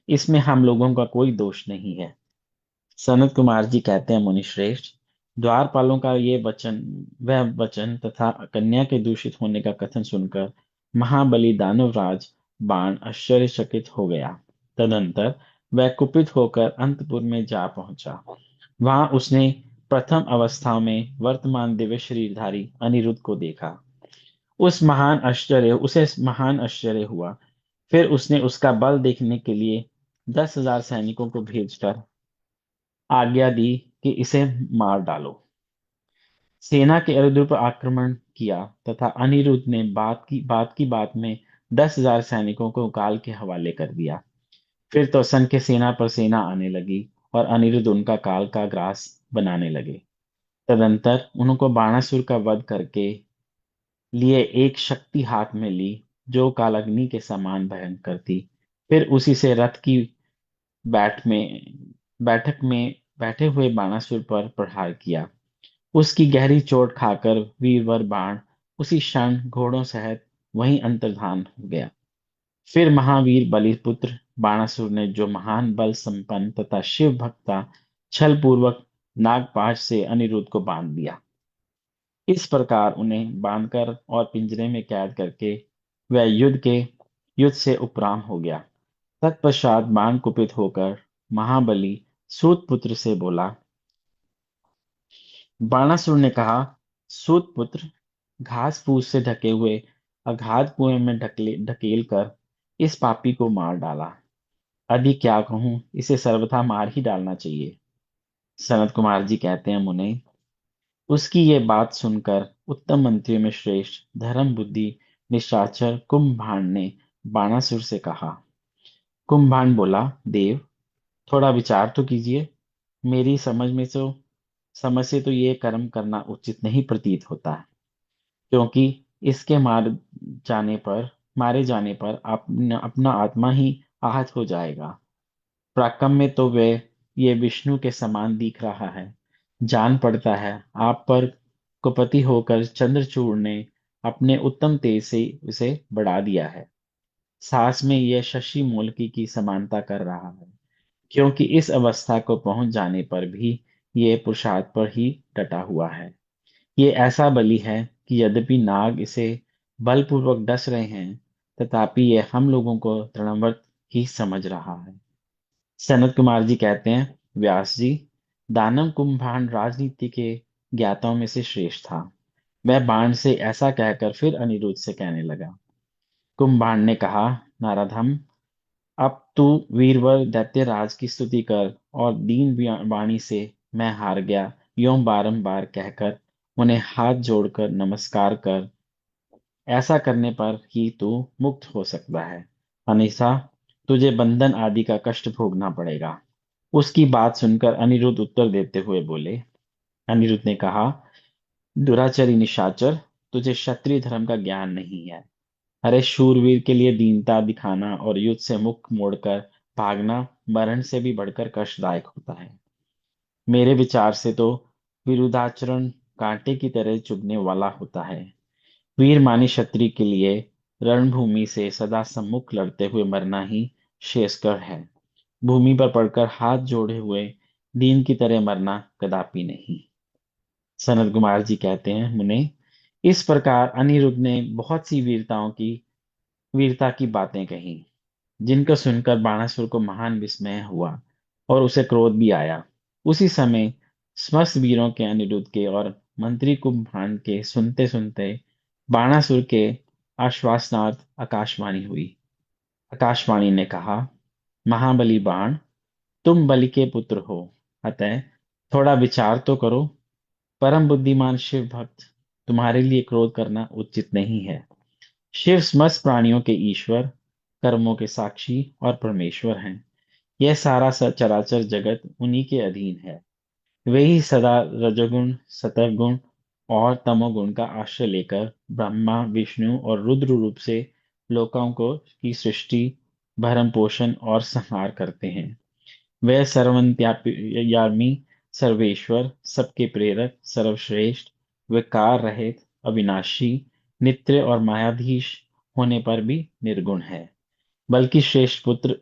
इसमें हम लोगों का कोई दोष नहीं है। सनत कुमार जी कहते हैं, मुनिश्रेष्ठ, द्वारपालों का ये वचन, वह वचन तथा कन्या के दूषित होने का कथन सुनकर महाबली दानवराज बाण आश्चर्यचकित हो गया। तदंतर वह कुपित होकर अंतपुर में जा पहुंचा। वहां उसने प्रथम अवस्था में वर्तमान दिव्य शरीरधारी अनिरुद्ध को देखा। उसे महान आश्चर्य हुआ। फिर उसने उसका बल देखने के लिए 10,000 सैनिकों को भेजकर आज्ञा दी कि इसे मार डालो। सेना के अनिरुद्ध पर आक्रमण किया तथा अनिरुद्ध ने बात में 10,000 सैनिकों को काल के हवाले कर दिया। फिर तो सन के सेना पर सेना आने लगी और अनिरुद्ध उनका काल का ग्रास बनाने लगे। तदंतर उनको बाणासुर का वध करके लिए एक शक्ति हाथ में ली जो कालाग्नि के समान भयंकर थी। फिर उसी से रथ की बैठ में बैठक में बैठे हुए बाणासुर पर प्रहार किया। उसकी गहरी चोट खाकर वीरवर बाण उसी क्षण घोड़ों सहित वहीं अंतर्धान हो गया। फिर महावीर बलिपुत्र बाणासुर ने, जो महान बल संपन्न तथा शिव भक्त था, छल पूर्वक नागपाश से अनिरुद्ध को बांध दिया। इस प्रकार उन्हें बांधकर और पिंजरे में कैद करके वह युद्ध से उपराम हो गया। तत्पश्चात बाण कुपित होकर महाबली सूत पुत्र से बोला। बाणासुर ने कहा, सूत पुत्र, घास फूस से ढके हुए अगाध कुएं में ढकेल कर इस पापी को मार डाला। अधिक क्या कहूं, इसे सर्वथा मार ही डालना चाहिए। सनत कुमार जी कहते हैं, मुने, उसकी ये बात सुनकर उत्तम मंत्रियों में श्रेष्ठ धर्म बुद्धि निशाचर कुंभभांड ने बाणासुर से कहा। कुंभभांड बोला, देव, थोड़ा विचार तो कीजिए। मेरी समझ से तो ये कर्म करना उचित नहीं प्रतीत होता है, क्योंकि इसके मारे जाने पर अपना आत्मा ही आहत हो जाएगा। प्राकम में तो वे ये विष्णु के समान दिख रहा है। जान पड़ता है आप पर कुपति होकर चंद्रचूड़ ने अपने उत्तम तेज से उसे बढ़ा दिया है। साहस में यह शशि मोलकी की समानता कर रहा है, क्योंकि इस अवस्था को पहुंच जाने पर भी ये पुरुषार्थ पर ही डटा हुआ है। ये ऐसा बली है कि यद्यपि नाग इसे बलपूर्वक डस रहे हैं, तथापि ये हम लोगों को तृणवत ही समझ रहा है। सनत कुमार जी कहते हैं, व्यास जी, दानव कुंभभांड राजनीति के ज्ञाताओं में से श्रेष्ठ था। वह बाण से ऐसा कहकर फिर अनिरुद्ध से कहने लगा। कुंभभांड ने कहा, नारदम, अब तू वीरवर दैत्यराज की स्तुति कर और दीन वाणी से मैं हार गया यों बारंबार कहकर उन्हें हाथ जोड़कर नमस्कार कर। ऐसा करने पर ही तू मुक्त हो सकता है, अन्यथा तुझे बंधन आदि का कष्ट भोगना पड़ेगा। उसकी बात सुनकर अनिरुद्ध उत्तर देते हुए बोले। अनिरुद्ध ने कहा, दुराचारी निशाचर, तुझे क्षत्रिय धर्म का ज्ञान नहीं है। अरे शूरवीर के लिए दीनता दिखाना और युद्ध से मुख मोड़कर भागना मरण से भी बढ़कर कष्टदायक होता है। मेरे विचार से तो विरुद्धाचरण कांटे की तरह चुभने वाला होता है। वीर मानी क्षत्रिय के लिए रणभूमि से सदा सम्मुख लड़ते हुए मरना ही श्रेयस्कर है। भूमि पर पड़कर हाथ जोड़े हुए दीन की तरह मरना कदापि नहीं। सनत कुमार जी कहते हैं, मुने, इस प्रकार अनिरुद्ध ने बहुत सी वीरता की बातें कही, जिनको सुनकर बाणासुर को महान विस्मय हुआ और उसे क्रोध भी आया। उसी समय समस्त वीरों के, अनिरुद्ध के और मंत्री कुंभभांड के सुनते सुनते बाणासुर के आश्वासनार्थ आकाशवाणी हुई। आकाशवाणी ने कहा, महाबली बाण, तुम बलि के पुत्र हो, अतः थोड़ा विचार तो करो। परम बुद्धिमान शिव भक्त, तुम्हारे लिए क्रोध करना उचित नहीं है। शिव समस्त प्राणियों के ईश्वर, कर्मों के साक्षी और परमेश्वर हैं। यह सारा चराचर जगत उन्हीं के अधीन है। वे ही सदा रजोगुण, सतोगुण और तमोगुण का आश्रय लेकर ब्रह्मा, विष्णु और रुद्र रूप से लोकों को की सृष्टि, भरण पोषण और संहार करते हैं। वह सर्वंतर्यामी, सर्वेश्वर, सबके प्रेरक, सर्वश्रेष्ठ, विकार रहित, अविनाशी, नित्य और मायाधीश होने पर भी निर्गुण है। बल्कि श्रेष्ठ पुत्र,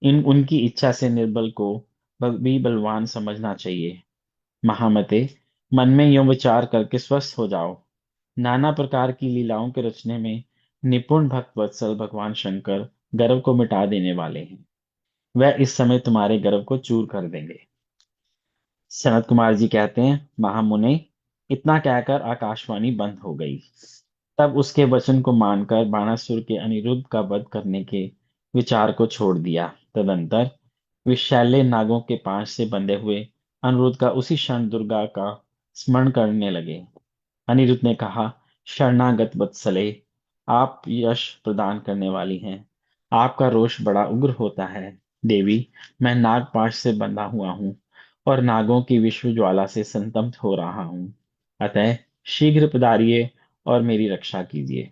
इन उनकी इच्छा से निर्बल को भी बलवान समझना चाहिए। महामते, मन में यो विचार करके स्वस्थ हो जाओ। नाना प्रकार की लीलाओं के रचने में निपुण भक्त वत्सल भगवान शंकर गर्व को मिटा देने वाले हैं। वह इस समय तुम्हारे गर्व को चूर कर देंगे। सनत कुमार जी कहते हैं, महामुने, इतना कहकर आकाशवाणी बंद हो गई। तब उसके वचन को मानकर बाणासुर के अनिरुद्ध का वध करने के विचार को छोड़ दिया। तदंतर विषैले नागों के पांच से बंधे हुए अनिरुद्ध का उसी क्षण दुर्गा का स्मरण करने लगे। अनिरुद्ध ने कहा, शरणागत वत्सले, आप यश प्रदान करने वाली हैं। आपका रोष बड़ा उग्र होता है। देवी, मैं नागपाश से बंधा हुआ हूँ और नागों की विश्व ज्वाला से संतप्त हो रहा हूँ। अतः शीघ्र पधारिए और मेरी रक्षा कीजिए।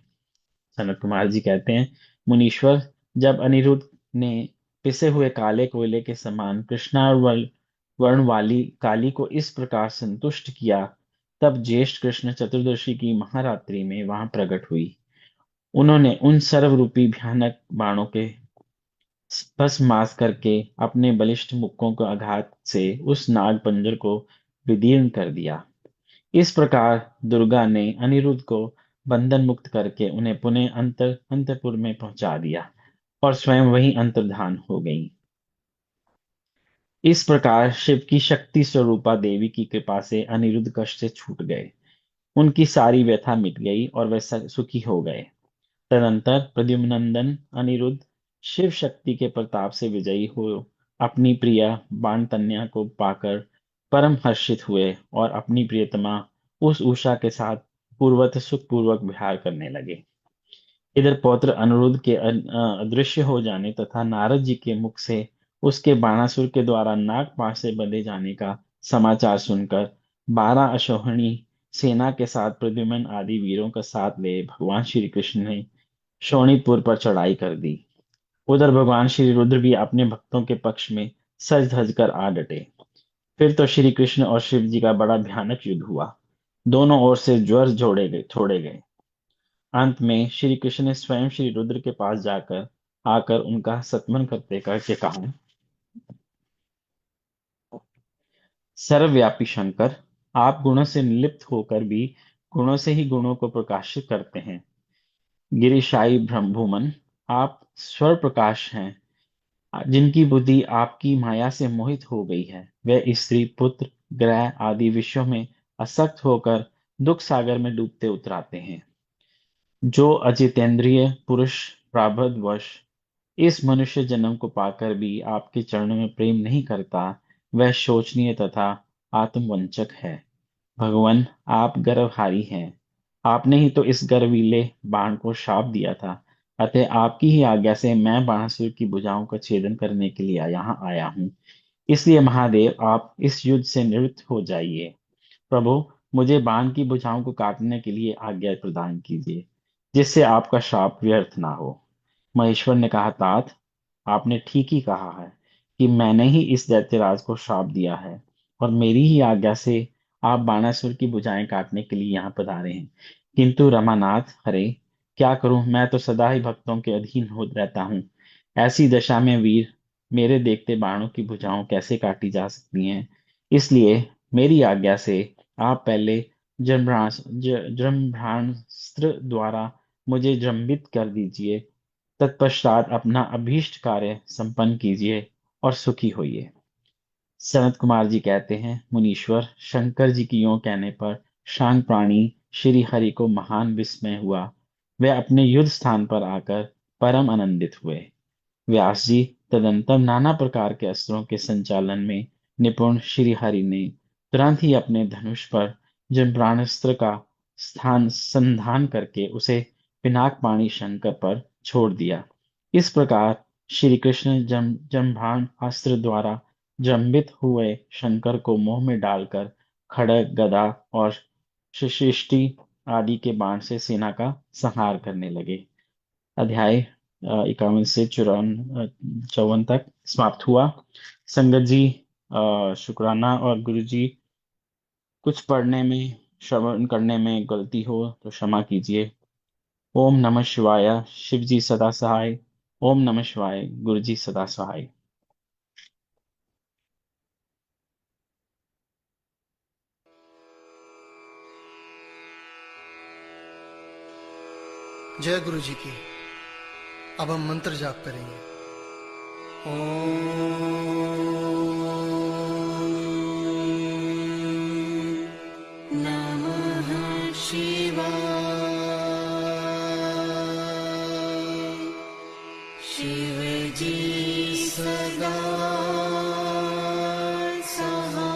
सनत कुमार जी कहते हैं, मुनीश्वर, जब अनिरुद्ध ने पिसे हुए काले कोयले के समान कृष्णावर वर्ण वाली काली को इस प्रकार संतुष्ट किया, तब ज्येष्ठ कृष्ण चतुर्दशी की महारात्रि में वहां प्रकट हुई। उन्होंने उन सर्वरूपी भयानक बाणों के भस्मास करके अपने बलिष्ठ मुक्कों के आघात से उस नाग पंजर को विदीर्ण कर दिया। इस प्रकार दुर्गा ने अनिरुद्ध को बंधन मुक्त करके उन्हें पुनः अंतपुर में पहुंचा दिया और स्वयं वहीं अंतर्धान हो गई। इस प्रकार शिव की शक्ति स्वरूपा देवी की कृपा से अनिरुद्ध कष्ट से छूट गए। उनकी सारी व्यथा मिट गई और वे सुखी हो गए। तदंतर प्रद्युम्नंदन अनिरुद्ध शिव शक्ति के प्रताप से विजयी हो अपनी प्रिया बाणतन्या को पाकर परम हर्षित हुए और अपनी प्रियतमा उस उषा के साथ पूर्वत सुखपूर्वक विहार करने लगे। इधर पौत्र अनिरुद्ध के अदृश्य हो जाने तथा नारद जी के मुख से उसके बाणासुर के द्वारा नागपाश से बंधे जाने का समाचार सुनकर 12 अश्वहिणी सेना के साथ प्रद्युम्न आदि वीरों का साथ ले भगवान श्री कृष्ण ने शोणितपुर पर चढ़ाई कर दी। उधर भगवान श्री रुद्र भी अपने भक्तों के पक्ष में सज धज कर आ डटे। फिर तो श्री कृष्ण और शिव जी का बड़ा भयानक युद्ध हुआ। दोनों ओर से ज्वर छोड़े गए। अंत में श्री कृष्ण ने स्वयं श्री रुद्र के पास जाकर आकर उनका सत्मन करते करके कहा, सर्वव्यापी शंकर, आप गुणों से निर्लिप्त होकर भी गुणों से ही गुणों को प्रकाशित करते हैं। गिरिशाई भूमन, आप स्वर प्रकाश हैं। जिनकी बुद्धि आपकी माया से मोहित हो गई है, वे स्त्री, पुत्र, ग्रह आदि विषयों में आसक्त होकर दुख सागर में डूबते उतराते हैं। जो अजितेंद्रिय पुरुष प्रारब्धवश इस मनुष्य जन्म को पाकर भी आपके चरणों में प्रेम नहीं करता, वह शोचनीय तथा आत्मवंचक है। भगवान, आप गर्वहारी हैं। आपने ही तो इस गर्वीले बाण को शाप दिया था। अतः आपकी ही आज्ञा से मैं बाणासुर की भुजाओं का छेदन करने के लिए यहाँ आया हूँ। इसलिए महादेव, आप इस युद्ध से निवृत्त हो जाइए। प्रभु, मुझे बाण की भुजाओं को काटने के लिए आज्ञा प्रदान कीजिए, जिससे आपका शाप व्यर्थ ना हो। महेश्वर ने कहा, तात, आपने ठीक ही कहा है कि मैंने ही इस दैत्यराज को श्राप दिया है और मेरी ही आज्ञा से आप बाणासुर की भुजाएं काटने के लिए यहाँ पधारे हैं। किंतु रमानाथ, हरे, क्या करूं, मैं तो सदा ही भक्तों के अधीन हो रहता हूँ। ऐसी दशा में वीर, मेरे देखते बाणों की भुजाओं कैसे काटी जा सकती हैं। इसलिए मेरी आज्ञा से आप पहले जम्भ्रास्त्र द्वारा मुझे जम्बित कर दीजिए। तत्पश्चात अपना अभीष्ट कार्य संपन्न कीजिए और सुखी होइए। सनत कुमार जी कहते हैं, मुनीश्वर, शंकर जी की यों कहने पर शांग प्राणी श्री हरि को महान विस्मय हुआ। वे अपने युद्ध स्थान पर आकर परम आनंदित हुए। व्यास जी, तदंतर नाना प्रकार के अस्त्रों के संचालन में निपुण श्री हरि ने तुरंत ही अपने धनुष पर जम्राणास्त्र का स्थान संधान करके उसे पिनाकपाणी शंकर पर छोड़ दिया। इस प्रकार श्री कृष्ण जम्भाण अस्त्र द्वारा जंबित हुए शंकर को मुंह में डालकर खड्ग, गदा और शिशिष्टि आदि के बाण से सेना का संहार करने लगे। अध्याय 51 से 54 तक समाप्त हुआ। संगत जी, शुक्राना। और गुरु जी, कुछ पढ़ने में, श्रवण करने में गलती हो तो क्षमा कीजिए। ओम नमः शिवाय। शिव जी सदा सहाय। ओम नमः शिवाय। गुरु जी सदा सहाय। जय गुरु जी की। अब हम मंत्र जाप करेंगे। नमः शिवाय। शिव जी सदा सहाय।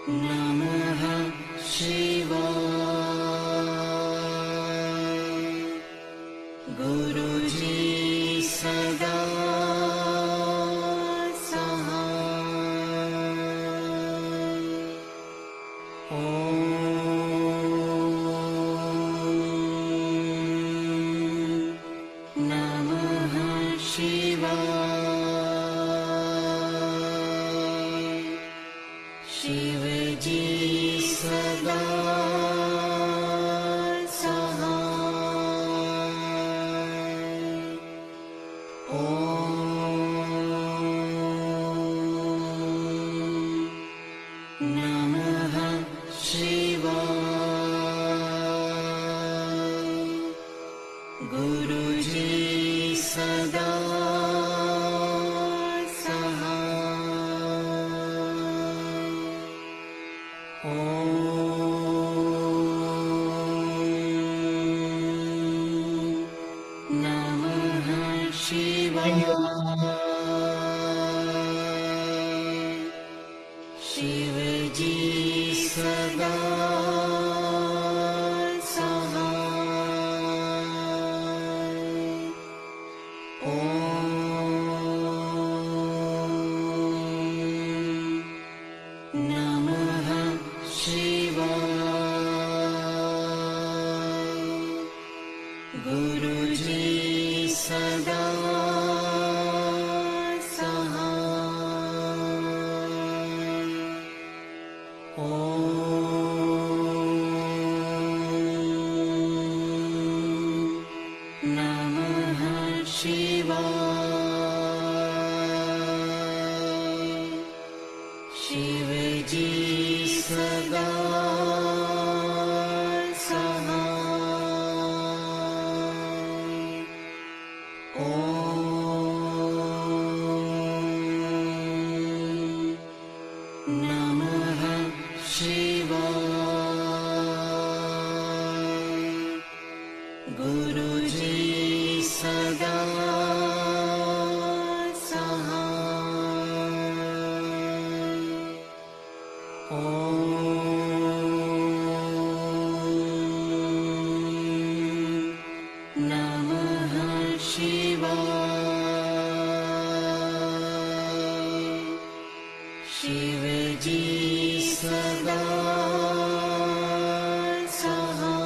नमः शिवाय। गुरुजी सदा सहाय। नमः शिवाय। शिव जी सदा सहाय। नमः शिवाय। गुरुजी सदा सहाय। नमः शिवाय। शिव जी सदा सहाय। नमः शिवाय। गुरुजी सदा सहाय। नमः शिवाय। शिव जी सदा सहाय। नमः शिवाय। गुरुजी सदा सहाय। नमः शिवाय। शिव जी सदा सहाय।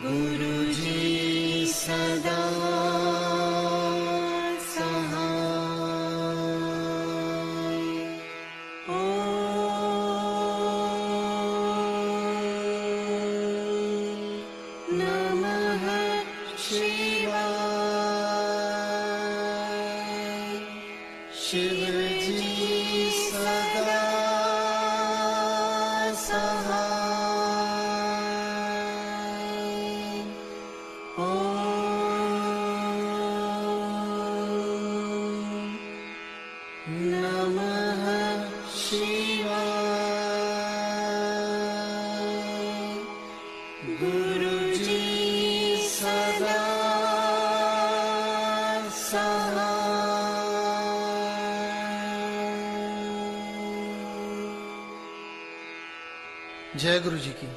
गुरुजी सदा जय गुरु जी की।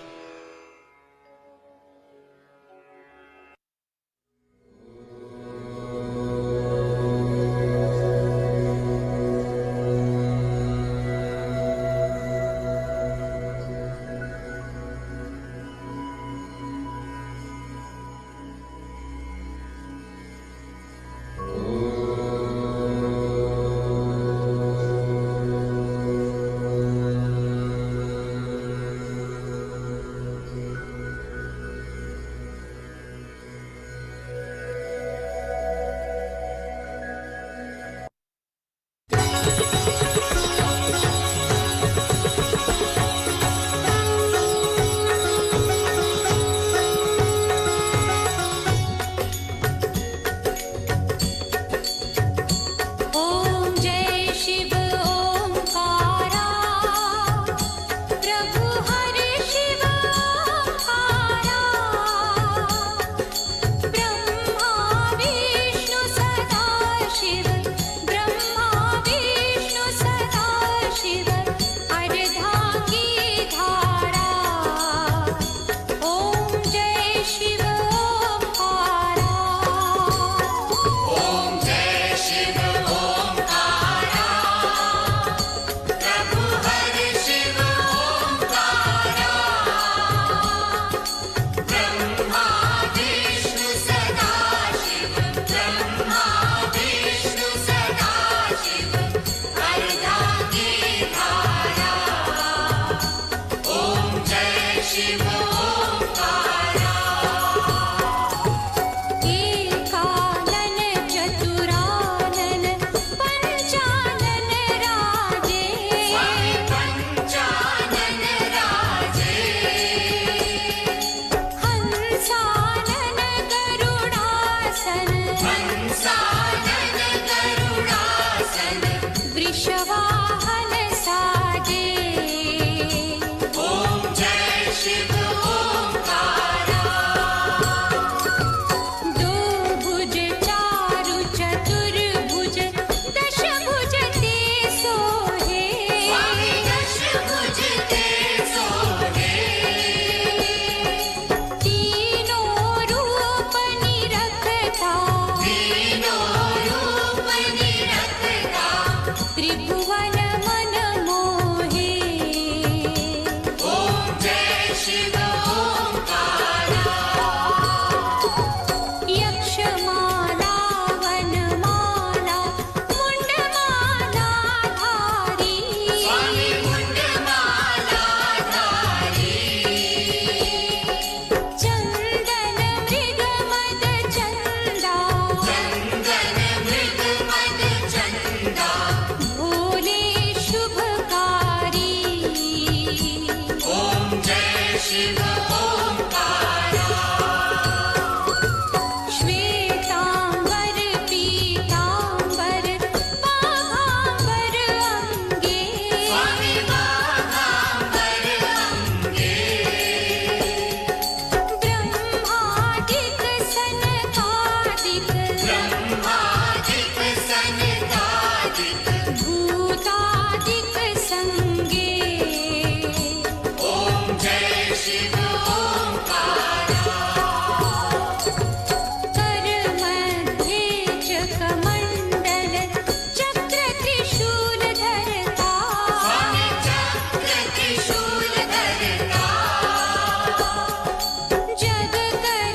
जग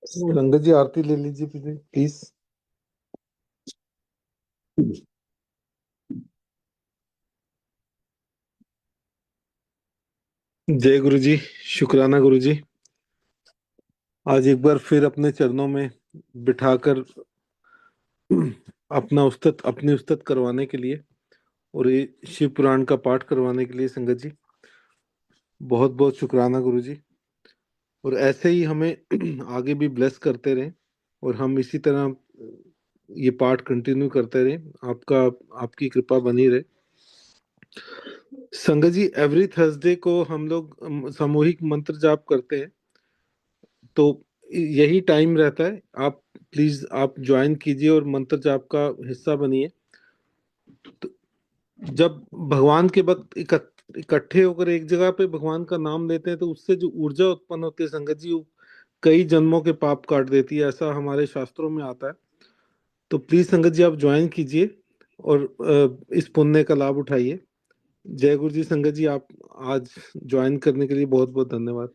संगत जी आरती ले लीजिए प्लीज। जय गुरु जी। शुक्राना गुरु जी, आज एक बार फिर अपने चरणों में बिठाकर अपनी उस्तत करवाने के लिए और ये शिव पुराण का पाठ करवाने के लिए संगत जी बहुत बहुत शुक्राना गुरु जी। और ऐसे ही हमें आगे भी ब्लेस करते रहें और हम इसी तरह ये पाठ कंटिन्यू करते रहें। आपकी कृपा बनी रहे। संगत जी, एवरी थर्सडे को हम लोग सामूहिक मंत्र जाप करते हैं, तो यही टाइम रहता है। आप प्लीज आप ज्वाइन कीजिए और मंत्र जाप का हिस्सा बनिए। तो जब भगवान के भक्त इकट्ठे होकर एक जगह पे भगवान का नाम लेते हैं, तो उससे जो ऊर्जा उत्पन्न होती है संगत जी, वो कई जन्मों के पाप काट देती है, ऐसा हमारे शास्त्रों में आता है। तो प्लीज संगत जी आप ज्वाइन कीजिए और इस पुण्य का लाभ उठाइए। जय गुरु जी। संगत जी, आप आज ज्वाइन करने के लिए बहुत बहुत धन्यवाद।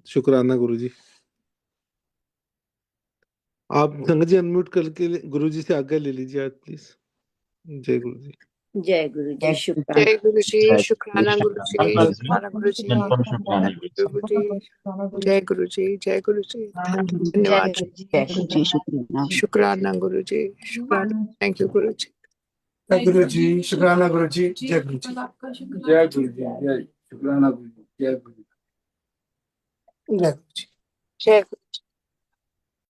शुक्राना गुरु जी। आप संगत जी अनम्यूट करके गुरु जी से आज्ञा ले लीजिए आज प्लीज। जय गुरु जी। जय गुरु जी शुक्राना जय गुरु जी, जय शुक्राना गुरु जी, शुक्राना गुरु जी, वेलकम शुक्राना गुरु जी, जय गुरु जी, जय गुरु जी, धन्यवाद, जय गुरु जी शुक्राना शुक्राना गुरु जी, शुक्राना, थैंक यू गुरु जी। जय गुरु जी, शुक्राना गुरु जी, जय गुरु जी। जय गुरु जी, जय शुक्राना गुरु जी, जय गुरु जी। जय गुरु जी। जय